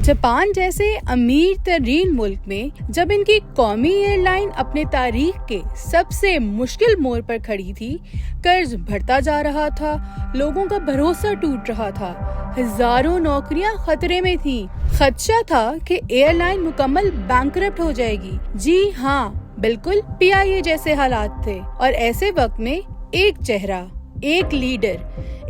Japan जैसे अमीर तरीन मुल्क में जब इनकी कौमी एयरलाइन अपने तारीख के सबसे मुश्किल मोड़ पर खड़ी थी, कर्ज बढ़ता जा रहा था, लोगों का भरोसा टूट रहा था, हजारों नौकरियां खतरे में थीं। खदशा था कि एयरलाइन मुकम्मल बैंकरप्ट हो जाएगी। जी हाँ, बिल्कुल PIA जैसे हालात थे। और ऐसे वक्त में एक चेहरा, एक लीडर,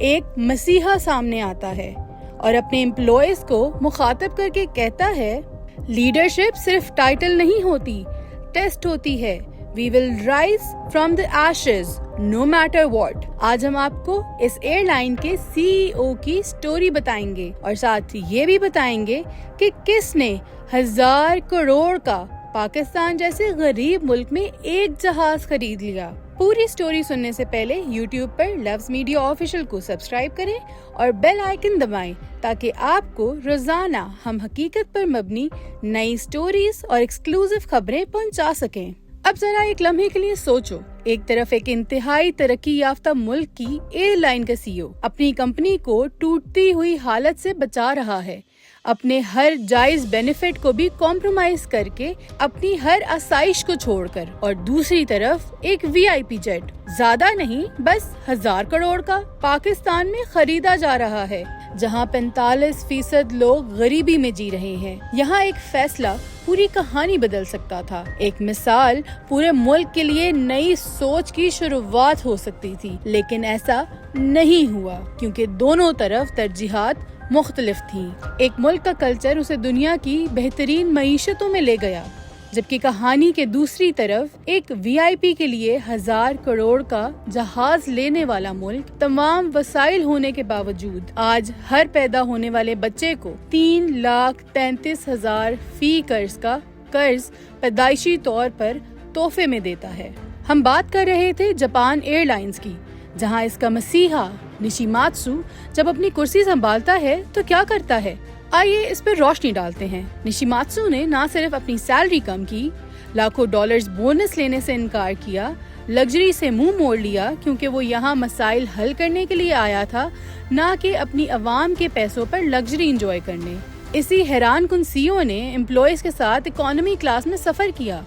एक मसीहा सामने आता है और अपने एम्प्लॉयज को मुखातब करके कहता है, लीडरशिप सिर्फ टाइटल नहीं होती, टेस्ट होती है। We will rise from the ashes, no matter what। आज हम आपको इस एयरलाइन के CEO की स्टोरी बताएंगे और साथ ये भी बताएंगे कि किसने 1000 करोड़ का पाकिस्तान जैसे गरीब मुल्क में एक जहाज खरीद लिया। पूरी स्टोरी सुनने से पहले YouTube पर लव्स मीडिया ऑफिशियल को सब्सक्राइब करें और बेल आइकन दबाएं ताकि आपको रोजाना हम हकीकत पर मबनी नई स्टोरीज और एक्सक्लूसिव खबरें पहुंचा सकें। अब जरा एक लम्हे के लिए सोचो, एक तरफ एक इंतहाई तरक्की याफ्ता मुल्क की एयरलाइन का CEO अपनी कंपनी को टूटती हुई हालत से बचा रहा है, अपने हर जायज बेनिफिट को भी कॉम्प्रोमाइज करके, अपनी हर आसाइश को छोड़कर, और दूसरी तरफ एक VIP जेट ज्यादा नहीं बस 1000 करोड़ का पाकिस्तान में खरीदा जा रहा है, जहां 45% लोग गरीबी में जी रहे हैं। यहाँ एक फैसला पूरी कहानी बदल सकता था। एक मिसाल पूरे मुल्क के लिए नई सोच की शुरुआत हो सकती थी, लेकिन ऐसा नहीं हुआ क्योंकि दोनों तरफ तरजीहात मुख्तलिफ थी। एक मुल्क का कल्चर उसे दुनिया की बेहतरीन मईशतों में ले गया, जबकि कहानी के दूसरी तरफ एक VIP के लिए 1000 करोड़ का जहाज लेने वाला मुल्क तमाम वसाइल होने के बावजूद आज हर पैदा होने वाले बच्चे को 3,33,000 फी कर्ज पैदाइशी तौर पर तोहफे में देता है। हम बात कर रहे थे जापान एयरलाइंस की, जहां इसका मसीहा निशिमात्सु जब अपनी कुर्सी संभालता है तो क्या करता है, आइए इस पर रोशनी डालते हैं। निशिमात्सु ने न सिर्फ अपनी सैलरी कम की, लाखों डॉलर्स बोनस लेने से इनकार किया, लग्जरी से मुंह मोड़ लिया क्योंकि वो यहाँ मसाइल हल करने के लिए आया था, न कि अपनी अवाम के पैसों पर लग्जरी एंजॉय करने। इसी हैरान कुन CEO ने एम्प्लॉयज के साथ इकोनॉमी क्लास में सफर किया,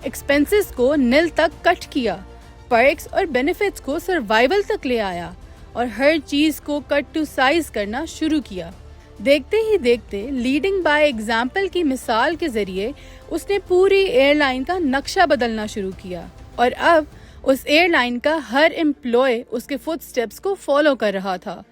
एक्सपेंसेस को नील तक कट किया, पर्क्स और बेनिफिट्स को सर्वाइवल तक ले आया और हर चीज को कट टू साइज करना शुरू किया। देखते ही देखते लीडिंग बाय एग्जाम्पल की मिसाल के जरिए उसने पूरी एयरलाइन का नक्शा बदलना शुरू किया और अब उस एयरलाइन का हर एम्प्लॉय उसके फुटस्टेप्स को फॉलो कर रहा था,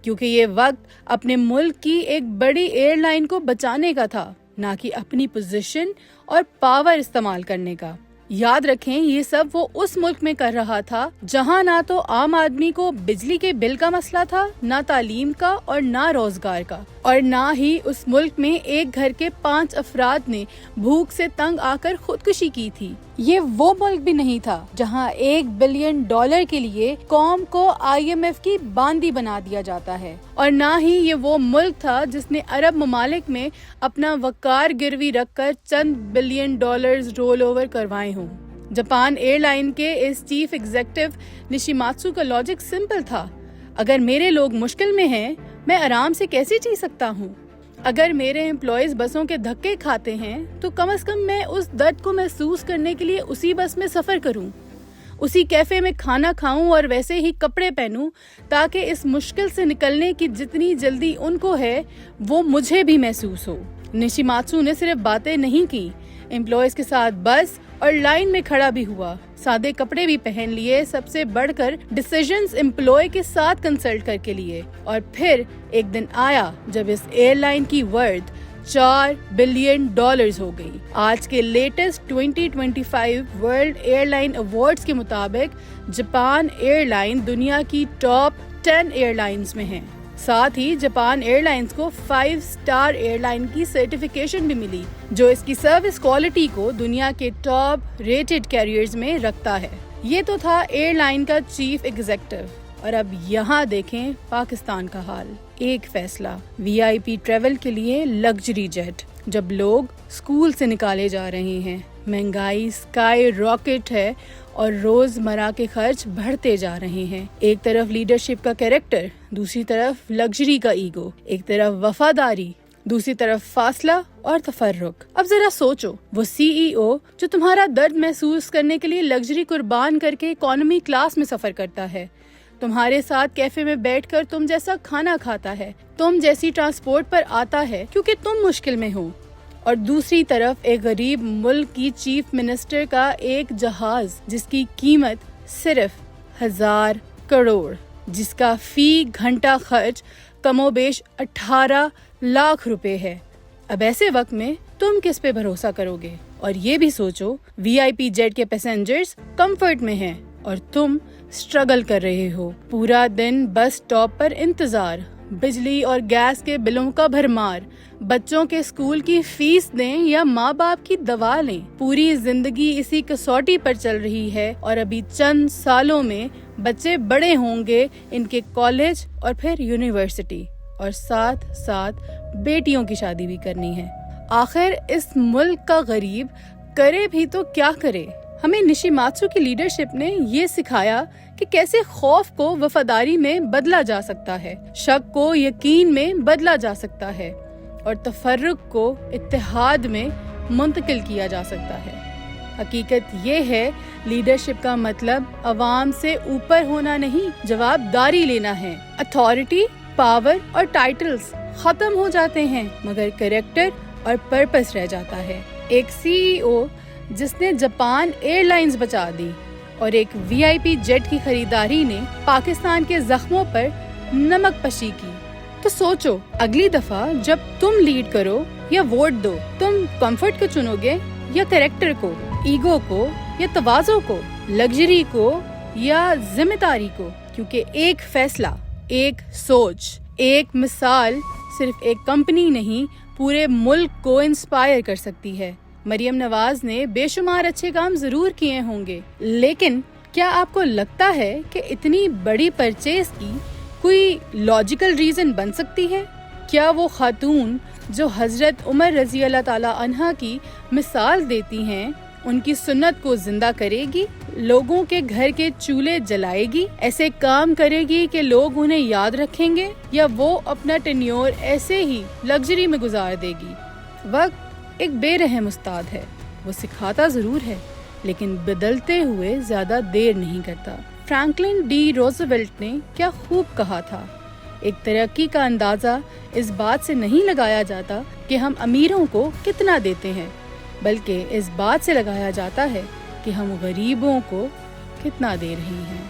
क्योंकि ये वक्त अपने मुल्क की एक बड़ी एयरलाइन को बचाने का था, ना कि अपनी पोजीशन और पावर इस्तेमाल करने का। याद रखें, ये सब वो उस मुल्क में कर रहा था जहां ना तो आम आदमी को बिजली के बिल का मसला था, ना तालीम का और ना रोजगार का, और ना ही उस मुल्क में एक घर के 5 अफराद ने भूख से तंग आकर खुदकुशी की थी। ये वो मुल्क भी नहीं था जहां $1 बिलियन के लिए कौम को IMF की बांदी बना दिया जाता है, और ना ही ये वो मुल्क था जिसने अरब ममालिक में अपना वकार गिरवी रखकर चंद $1 बिलियन रोल ओवर करवाए हों। जापान एयरलाइन के इस चीफ एग्जीक्यूटिव निशिमात्सु का लॉजिक सिंपल था, अगर मेरे लोग मुश्किल में हैं, मैं आराम से कैसे जी सकता हूँ? अगर मेरे एम्प्लॉयज बसों के धक्के खाते हैं तो कम से कम मैं उस दर्द को महसूस करने के लिए उसी बस में सफर करूं, उसी कैफे में खाना खाऊं और वैसे ही कपड़े पहनूं, ताकि इस मुश्किल से निकलने की जितनी जल्दी उनको है वो मुझे भी महसूस हो। निशिमात्सु ने सिर्फ बातें नहीं की, एम्प्लॉयज के साथ बस और लाइन में खड़ा भी हुआ, सादे कपड़े भी पहन लिए, सबसे बढ़कर डिसीजंस एम्प्लॉय के साथ कंसल्ट करके लिए। और फिर एक दिन आया जब इस एयरलाइन की वर्थ $4 बिलियन हो गई। आज के लेटेस्ट 2025 वर्ल्ड एयरलाइन अवार्ड्स के मुताबिक जापान एयरलाइन दुनिया की टॉप 10 एयरलाइंस में है। साथ ही जापान एयरलाइंस को 5 स्टार एयरलाइन की सर्टिफिकेशन भी मिली, जो इसकी सर्विस क्वालिटी को दुनिया के टॉप रेटेड कैरियर्स में रखता है। ये तो था एयरलाइन का चीफ एग्जीक्यूटिव, और अब यहाँ देखें पाकिस्तान का हाल। एक फैसला, VIP ट्रेवल के लिए लग्जरी जेट, जब लोग स्कूल से निकाले जा रहे हैं, महंगाई स्काई रॉकेट है और रोजमर्रा के खर्च बढ़ते जा रहे हैं। एक तरफ लीडरशिप का कैरेक्टर, दूसरी तरफ लग्जरी का ईगो, एक तरफ वफादारी दूसरी तरफ फासला और तफर्रुक। अब जरा सोचो, वो CEO जो तुम्हारा दर्द महसूस करने के लिए लग्जरी कुर्बान करके इकोनॉमी क्लास में सफर करता है, तुम्हारे साथ कैफे में बैठकर तुम जैसा खाना खाता है, तुम जैसी ट्रांसपोर्ट पर आता है क्योंकि तुम मुश्किल में हो, और दूसरी तरफ एक गरीब मुल्क की चीफ मिनिस्टर का एक जहाज जिसकी कीमत सिर्फ 1000 करोड़, जिसका फी घंटा खर्च कमोबेश 18 लाख रुपए है। अब ऐसे वक्त में तुम किस पे भरोसा करोगे? और ये भी सोचो, VIP जेट के पैसेंजर्स कंफर्ट में हैं और तुम स्ट्रगल कर रहे हो। पूरा दिन बस स्टॉप पर इंतजार, बिजली और गैस के बिलों का भरमार, बच्चों के स्कूल की फीस दें या माँ बाप की दवा लें। पूरी जिंदगी इसी कसौटी पर चल रही है और अभी चंद सालों में बच्चे बड़े होंगे, इनके कॉलेज और फिर यूनिवर्सिटी, और साथ साथ बेटियों की शादी भी करनी है। आखिर इस मुल्क का गरीब करे भी तो क्या करे? हमें निशिमात्सु की लीडरशिप ने ये सिखाया कि कैसे खौफ को वफादारी में बदला जा सकता है, शक को यकीन में बदला जा सकता है और तफर्रुक को इत्तेहाद में मुंतकिल किया जा सकता है। हकीकत ये है, लीडरशिप का मतलब अवाम से ऊपर होना नहीं, जवाबदारी लेना है। अथॉरिटी, पावर और टाइटल्स खत्म हो जाते हैं, मगर कैरेक्टर और पर्पस रह जाता है। एक CEO जिसने जापान एयरलाइंस बचा दी और एक VIP जेट की खरीदारी ने पाकिस्तान के जख्मों पर नमक पशी की। तो सोचो, अगली दफा जब तुम लीड करो या वोट दो, तुम कंफर्ट को चुनोगे या कैरेक्टर को, ईगो को या तवाज़ो को, लग्जरी को या जिम्मेदारी को? क्योंकि एक फैसला, एक सोच, एक मिसाल सिर्फ एक कंपनी नहीं, पूरे मुल्क को इंस्पायर कर सकती है। मरियम नवाज ने बेशुमार अच्छे काम जरूर किए होंगे, लेकिन क्या आपको लगता है कि इतनी बड़ी परचेज की कोई लॉजिकल रीजन बन सकती है? क्या वो खातून जो हजरत उमर रजी अल्लाह ताला अन्हा की मिसाल देती हैं, उनकी सुन्नत को जिंदा करेगी, लोगों के घर के चूल्हे जलाएगी, ऐसे काम करेगी कि लोग उन्हें याद रखेंगे, या वो अपना टेन्योर ऐसे ही लग्जरी में गुजार देगी? वक्त एक बेरहम उस्ताद है, वो सिखाता जरूर है लेकिन बदलते हुए ज्यादा देर नहीं करता। फ्रैंकलिन डी रोजवेल्ट ने क्या खूब कहा था, एक तरक्की का अंदाजा इस बात से नहीं लगाया जाता कि हम अमीरों को कितना देते हैं, बल्कि इस बात से लगाया जाता है कि हम गरीबों को कितना दे रहे हैं।